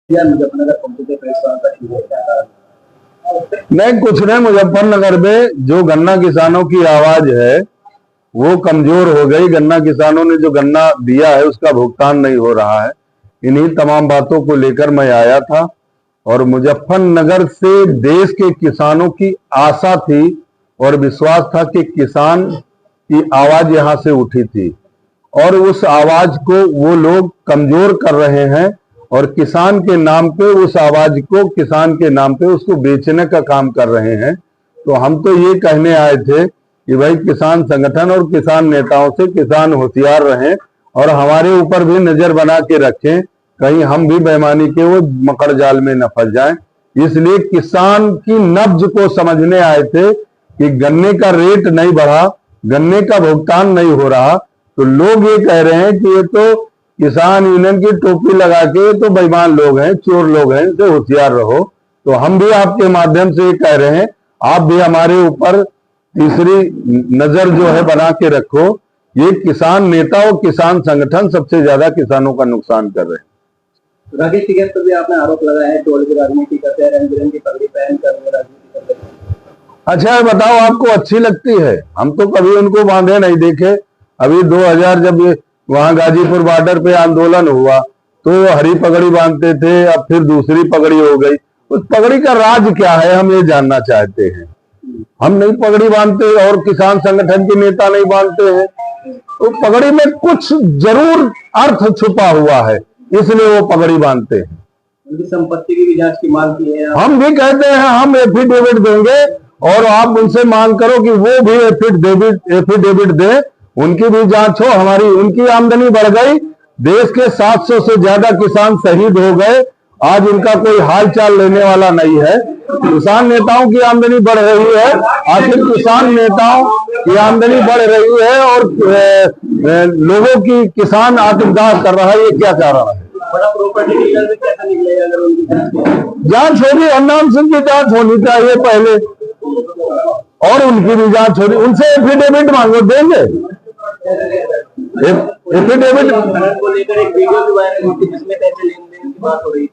नहीं, कुछ नहीं। मुजफ्फरनगर में जो गन्ना किसानों की आवाज है वो कमजोर हो गई। गन्ना किसानों ने जो गन्ना दिया है उसका भुगतान नहीं हो रहा है। इन्हीं तमाम बातों को लेकर मैं आया था और मुजफ्फरनगर से देश के किसानों की आशा थी और विश्वास था कि किसान की आवाज यहां से उठी थी और उस आवाज को वो लोग कमजोर कर रहे हैं और किसान के नाम पे उस आवाज को, किसान के नाम पे उसको बेचने का काम कर रहे हैं। तो हम तो ये कहने आए थे कि भाई किसान संगठन और किसान नेताओं से किसान होशियार रहें और हमारे ऊपर भी नजर बना के रखें, कहीं हम भी बेईमानी के वो मकड़ जाल में न फंस जाएं। इसलिए किसान की नब्ज को समझने आए थे कि गन्ने का रेट नहीं बढ़ा, गन्ने का भुगतान नहीं हो रहा, तो लोग ये कह रहे हैं कि ये तो किसान यूनियन की टोपी लगा के तो बेईमान लोग हैं, चोर लोग हैं, इनसे होशियार रहो। तो हम भी आपके माध्यम से ये कह रहे हैं, आप भी हमारे ऊपर तीसरी नजर जो है बना के रखो। ये किसान नेता और किसान संगठन सबसे ज्यादा किसानों का नुकसान कर रहे हैं। राकेश टिकैत पर भी आपने आरोप लगाया है, टोल की राजनीति करते हैं, रंग बिरंग की पगड़ी पहन कर राजनीति करते हैं। अच्छा बताओ, आपको अच्छी लगती है? हम तो कभी उनको बांधे नहीं देखे। अभी 2000 जब वहां गाजीपुर बॉर्डर पे आंदोलन हुआ तो हरी पगड़ी बांधते थे, अब फिर दूसरी पगड़ी हो गई। उस पगड़ी का राज क्या है, हम ये जानना चाहते हैं। हम नहीं पगड़ी बांधते और किसान संगठन के नेता नहीं बांधते हैं, तो पगड़ी में कुछ जरूर अर्थ छुपा हुआ है, इसलिए वो पगड़ी बांधते हैं। उनकी संपत्ति की भी जांच की मांग की है। हम भी कहते हैं हम एफिडेविट देंगे और आप उनसे मांग करो कि वो भी एफिडेविट दे, उनकी भी जांच हो। हमारी उनकी आमदनी बढ़ गई, देश के 700 से ज्यादा किसान शहीद हो गए, आज उनका कोई हाल चाल लेने वाला नहीं है। किसान नेताओं की आमदनी बढ़ रही है, आखिर किसान नेताओं की आमदनी बढ़ रही है और लोगों की किसान आत्मदाह कर रहा है, ये क्या कारण है? बड़ा प्रॉपर्टी डीलर में कैसा निकलेगा अगर उनकी जांच होगी? हरनाम सिंह की जांच होनी चाहिए पहले और उनकी भी जांच होनी। उनसे एफिडेविट मांगो, देंगे एफिडेविट। को लेकर एक वीडियो भी वायरल हुई थी जिसमें पैसे लेन देन की बात हो रही थी।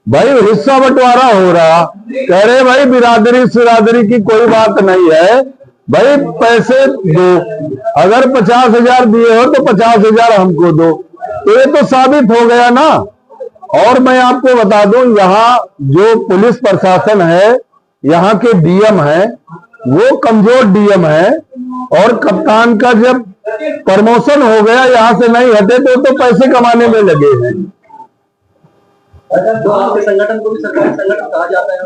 भाई हिस्सा बंटवारा हो रहा, कह रहे भाई बिरादरी सिरादरी की कोई बात नहीं है, भाई पैसे दो। अगर 50,000 दिए हो तो 50,000 हमको दो, तो ये तो साबित हो गया ना। और मैं आपको बता दूं, यहाँ जो पुलिस प्रशासन है, यहाँ के डीएम है, वो कमजोर डीएम है और कप्तान का जब प्रमोशन हो गया, यहाँ से नहीं हटे तो पैसे कमाने में लगे हैं। संगठन को भी सरकारी संगठन कहा जाता है।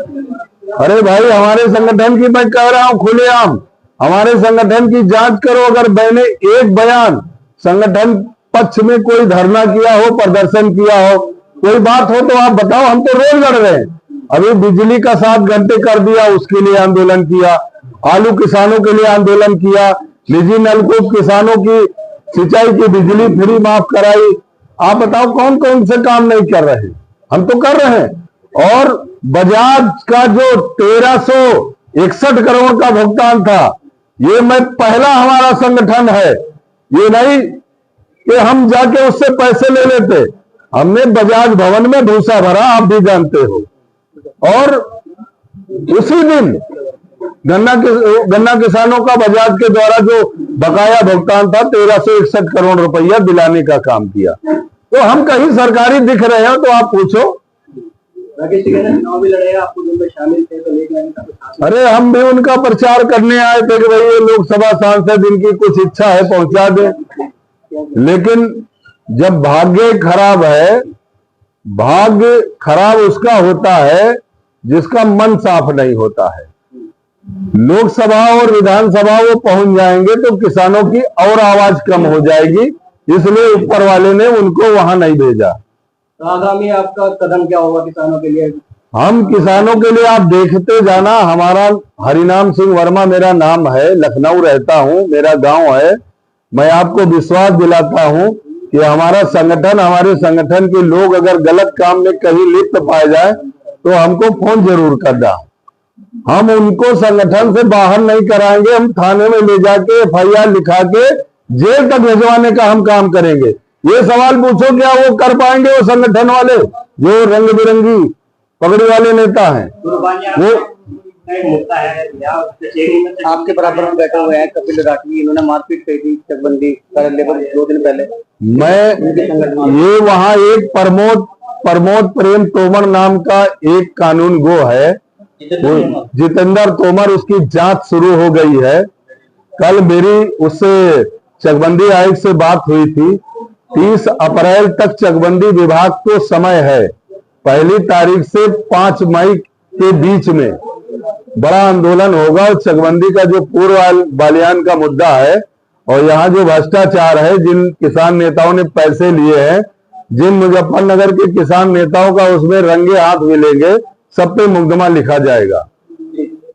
अरे भाई हमारे संगठन की मैं कह रहा हूं खुलेआम, हमारे संगठन की जांच करो। अगर मैंने एक बयान संगठन पक्ष में कोई धरना किया हो, प्रदर्शन किया हो, कोई बात हो तो आप बताओ। हम तो रोज लड़ रहे हैं। अभी बिजली का 7 घंटे कर दिया, उसके लिए आंदोलन किया। आलू किसानों के लिए आंदोलन किया। निजी नलकूप किसानों की सिंचाई की बिजली फ्री माफ कराई। आप बताओ कौन कौन से काम नहीं कर रहे? हम तो कर रहे हैं। और बजाज का जो 1361 करोड़ का भुगतान था, ये मैं पहला हमारा संगठन है। ये नहीं कि हम जाके उससे पैसे ले लेते, हमने बजाज भवन में भूसा भरा, आप भी जानते हो। और उसी दिन गन्ना किसानों का बजाज के द्वारा जो बकाया भुगतान था 1361 करोड़ रुपया दिलाने का काम किया। तो हम कहीं सरकारी दिख रहे हैं तो आप पूछो। राकेश टिकैत चुनाव भी लड़े, आपको जिनमें शामिल थे तो लेके आने का। अरे हम भी उनका प्रचार करने आए थे कि भाई ये लोकसभा सांसद, इनकी कुछ इच्छा है पहुंचा दे। लेकिन जब भाग्य खराब है, भाग्य खराब उसका होता है जिसका मन साफ नहीं होता है। लोकसभा और विधानसभा वो पहुंच जाएंगे तो किसानों की और आवाज कम हो जाएगी, इसलिए ऊपर वाले ने उनको वहां नहीं भेजा। तो आगामी आपका कदम क्या होगा किसानों के लिए? हम किसानों के लिए आप देखते जाना। हमारा हरिनाम सिंह वर्मा मेरा नाम है, लखनऊ रहता हूं, मेरा गांव है। मैं आपको विश्वास दिलाता हूं कि हमारा संगठन, हमारे संगठन के लोग अगर गलत काम में कहीं लिप्त पाए जाए तो हमको फोन जरूर करना। हम उनको संगठन से बाहर नहीं कराएंगे, हम थाने में ले जाके FIR लिखा के जेल तक भिजवाने का हम काम करेंगे। ये सवाल पूछो क्या वो कर पाएंगे वो संगठन वाले? जो रंग बिरंगी पगड़ी वाले नेता हैं वो आपके बराबर में बैठे हुए हैं कपिल राठी, इन्होंने मारपीट की थी चकबंदी कर लेकर 2 दिन पहले। ये वहां एक प्रमोद प्रेम तोमर नाम का एक कानून गो है, जितेंद्र तोमर, उसकी जांच शुरू हो गई है। कल मेरी उससे चकबंदी आयुक्त से बात हुई थी। 30 अप्रैल तक चकबंदी विभाग को समय है। 1 तारीख से 5 मई के बीच में बड़ा आंदोलन होगा। चकबंदी का जो पूर्व बालियान का मुद्दा है और यहाँ जो भ्रष्टाचार है, जिन किसान नेताओं ने पैसे लिए हैं, जिन मुजफ्फरनगर के किसान नेताओं का उसमें रंगे हाथ मिलेंगे, सब पे मुकदमा लिखा जाएगा।